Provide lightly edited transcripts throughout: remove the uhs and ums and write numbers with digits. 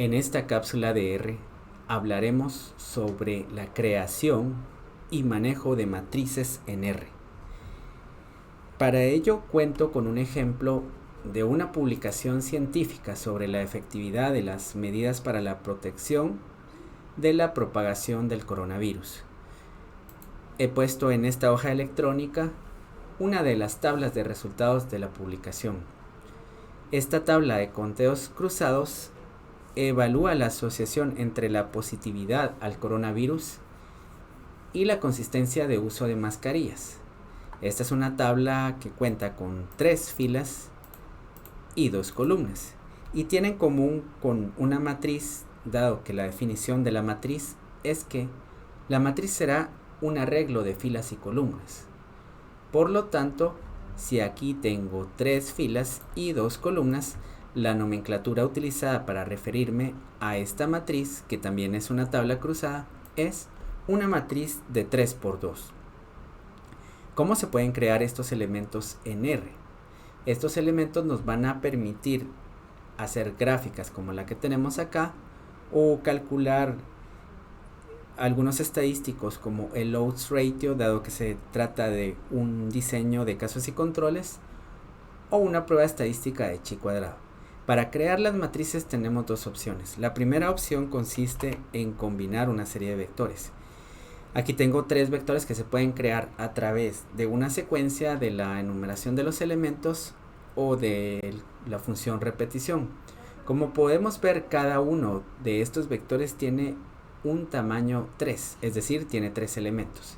En esta cápsula de R hablaremos sobre la creación y manejo de matrices en R. Para ello cuento con un ejemplo de una publicación científica sobre la efectividad de las medidas para la protección de la propagación del coronavirus. He puesto en esta hoja electrónica una de las tablas de resultados de la publicación. Esta tabla de conteos cruzados evalúa la asociación entre la positividad al coronavirus y la consistencia de uso de mascarillas. Esta es una tabla que cuenta con 3 filas y 2 columnas y tiene en común con una matriz, dado que la definición de la matriz es que la matriz será un arreglo de filas y columnas. Por lo tanto, si aquí tengo 3 filas y 2 columnas, la nomenclatura utilizada para referirme a esta matriz, que también es una tabla cruzada, es una matriz de 3 por 2. ¿Cómo se pueden crear estos elementos en R? Estos elementos nos van a permitir hacer gráficas como la que tenemos acá, o calcular algunos estadísticos como el odds ratio, dado que se trata de un diseño de casos y controles, o una prueba estadística de chi cuadrado. Para crear las matrices tenemos dos opciones. La primera opción consiste en combinar una serie de vectores. Aquí tengo 3 vectores que se pueden crear a través de una secuencia de la enumeración de los elementos o de la función repetición. Como podemos ver, cada uno de estos vectores tiene un tamaño 3, es decir, tiene 3 elementos.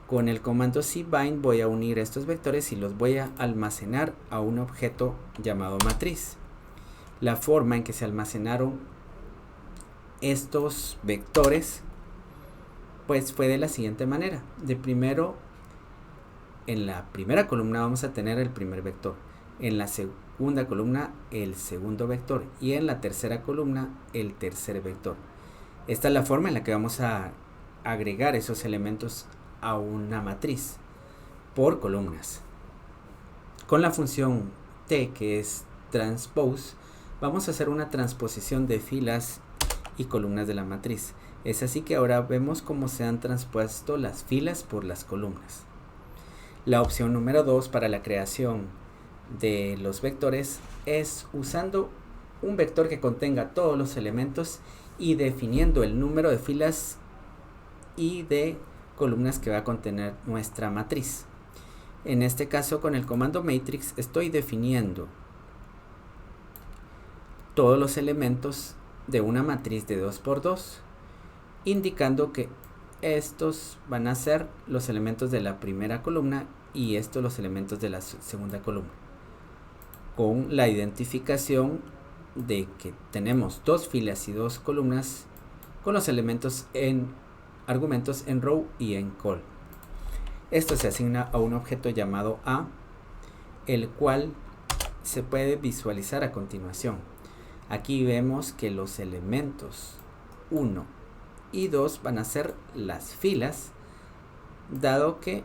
Con el comando cbind voy a unir estos vectores y los voy a almacenar a un objeto llamado matriz. La forma en que se almacenaron estos vectores pues fue de la siguiente manera. En la primera columna vamos a tener el primer vector, en la segunda columna el segundo vector y en la tercera columna el tercer vector. Esta es la forma en la que vamos a agregar esos elementos a una matriz por columnas. Con la función t, que es transpose, vamos a hacer una transposición de filas y columnas de la matriz. Es así que ahora vemos cómo se han transpuesto las filas por las columnas. La opción número 2 para la creación de los vectores es usando un vector que contenga todos los elementos y definiendo el número de filas y de columnas que va a contener nuestra matriz. En este caso, con el comando matrix estoy definiendo todos los elementos de una matriz de 2 por 2, indicando que estos van a ser los elementos de la primera columna y estos los elementos de la segunda columna, con la identificación de que tenemos 2 filas y 2 columnas con los elementos en argumentos en row y en col. Esto se asigna a un objeto llamado A, el cual se puede visualizar a continuación. Aquí vemos que los elementos 1 y 2 van a ser las filas, dado que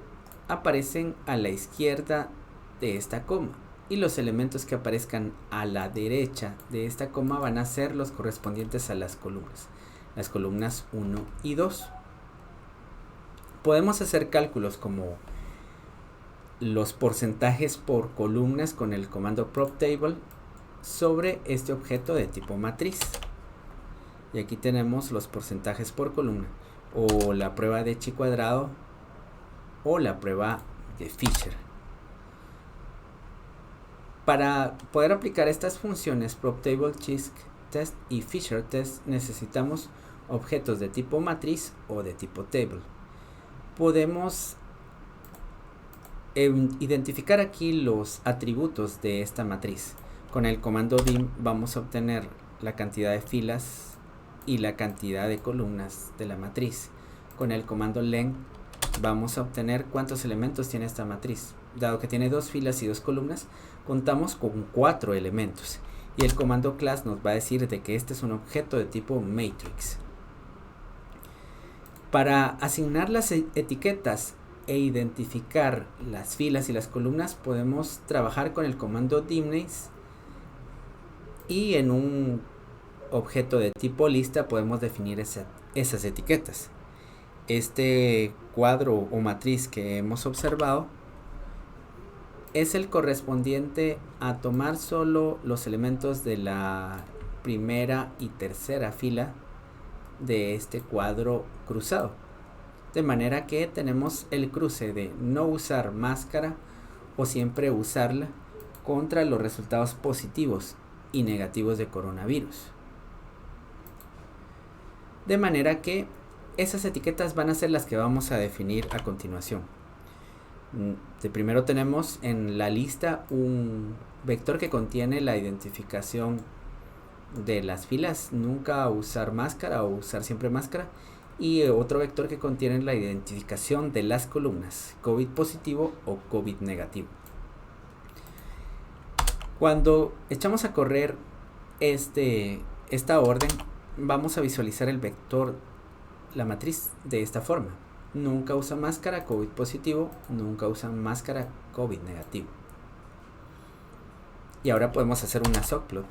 aparecen a la izquierda de esta coma, y los elementos que aparezcan a la derecha de esta coma van a ser los correspondientes a las columnas 1 y 2. Podemos hacer cálculos como los porcentajes por columnas con el comando proptable sobre este objeto de tipo matriz. Y aquí tenemos los porcentajes por columna, o la prueba de chi cuadrado o la prueba de Fisher. Para poder aplicar estas funciones proptable, chisk test y Fisher test, necesitamos objetos de tipo matriz o de tipo table. Podemos identificar aquí los atributos de esta matriz. Con el comando dim vamos a obtener la cantidad de filas y la cantidad de columnas de la matriz. Con el comando len vamos a obtener cuántos elementos tiene esta matriz. Dado que tiene 2 filas y 2 columnas, contamos con 4 elementos. Y el comando class nos va a decir de que este es un objeto de tipo matrix. Para asignar las etiquetas e identificar las filas y las columnas, podemos trabajar con el comando dimnames y en un objeto de tipo lista podemos definir esas etiquetas. Este cuadro o matriz que hemos observado es el correspondiente a tomar solo los elementos de la primera y tercera fila de este cuadro cruzado. De manera que tenemos el cruce de no usar máscara o siempre usarla contra los resultados positivos y negativos de coronavirus. De manera que esas etiquetas van a ser las que vamos a definir a continuación. De primero tenemos en la lista un vector que contiene la identificación de las filas, nunca usar máscara o usar siempre máscara, y otro vector que contiene la identificación de las columnas, COVID positivo o COVID negativo. Cuando echamos a correr esta orden, vamos a visualizar el vector, la matriz de esta forma: nunca usa máscara, COVID positivo; nunca usa máscara, COVID negativo. Y ahora podemos hacer una subplot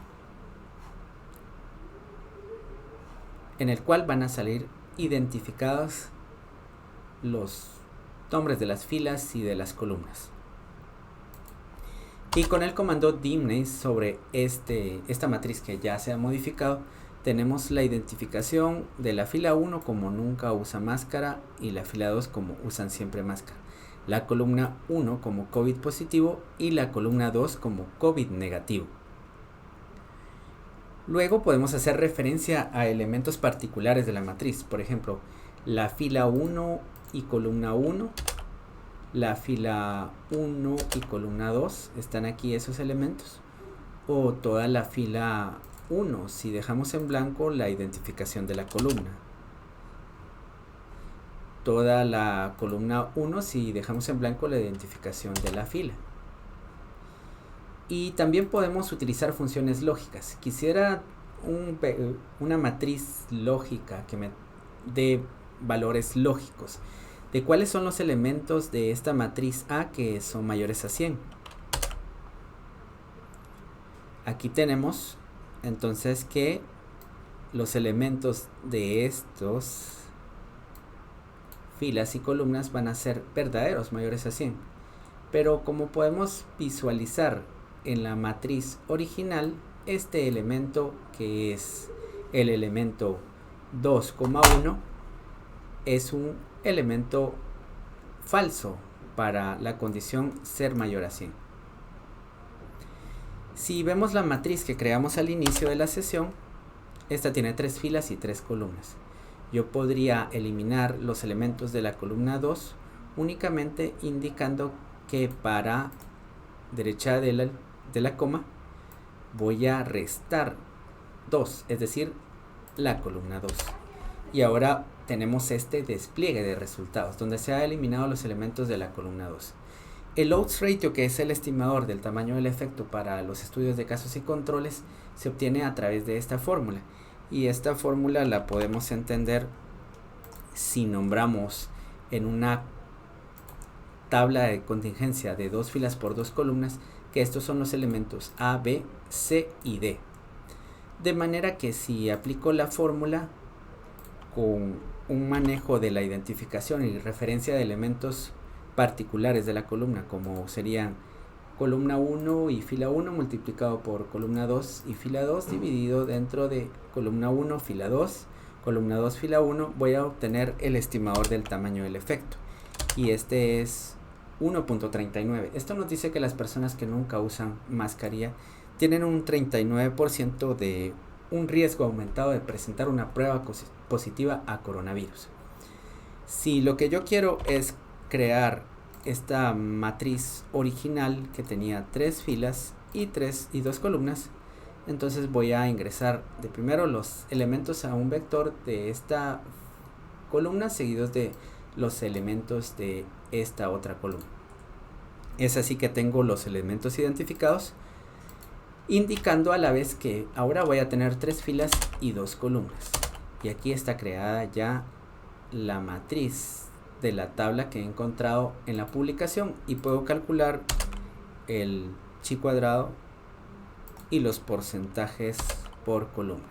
en el cual van a salir identificados los nombres de las filas y de las columnas. Y con el comando dimname sobre esta matriz que ya se ha modificado, tenemos la identificación de la fila 1 como nunca usa máscara y la fila 2 como usan siempre máscara, la columna 1 como COVID positivo y la columna 2 como COVID negativo. Luego podemos hacer referencia a elementos particulares de la matriz, por ejemplo, la fila 1 y columna 1, la fila 1 y columna 2, están aquí esos elementos, o toda la fila 1 si dejamos en blanco la identificación de la columna, toda la columna 1 si dejamos en blanco la identificación de la fila. Y también podemos utilizar funciones lógicas. Quisiera una matriz lógica que me dé valores lógicos de cuáles son los elementos de esta matriz A que son mayores a 100. Aquí tenemos entonces que los elementos de estos filas y columnas van a ser verdaderos, mayores a 100. Pero como podemos visualizar en la matriz original, este elemento, que es el elemento 2,1, es un elemento falso para la condición ser mayor a 100. Si vemos la matriz que creamos al inicio de la sesión, esta tiene 3 filas y 3 columnas. Yo podría eliminar los elementos de la columna 2 únicamente indicando que para derecha de la coma voy a restar 2, es decir, la columna 2. Y ahora tenemos este despliegue de resultados donde se ha eliminado los elementos de la columna 2. El odds ratio, que es el estimador del tamaño del efecto para los estudios de casos y controles, se obtiene a través de esta fórmula. Y esta fórmula la podemos entender si nombramos en una tabla de contingencia de 2 filas por 2 columnas que estos son los elementos A, B, C y D. De manera que si aplico la fórmula con un manejo de la identificación y referencia de elementos particulares de la columna, como serían columna 1 y fila 1 multiplicado por columna 2 y fila 2 dividido dentro de columna 1, fila 2, columna 2, fila 1, voy a obtener el estimador del tamaño del efecto. Y este es 1.39. Esto nos dice que las personas que nunca usan mascarilla tienen un 39% de un riesgo aumentado de presentar una prueba positiva a coronavirus. Si lo que yo quiero es crear esta matriz original que tenía 3 filas y 2 columnas, entonces voy a ingresar de primero los elementos a un vector de esta columna seguidos de los elementos de esta otra columna. Es así que tengo los elementos identificados, indicando a la vez que ahora voy a tener 3 filas y 2 columnas. Y aquí está creada ya la matriz de la tabla que he encontrado en la publicación y puedo calcular el chi cuadrado y los porcentajes por columna.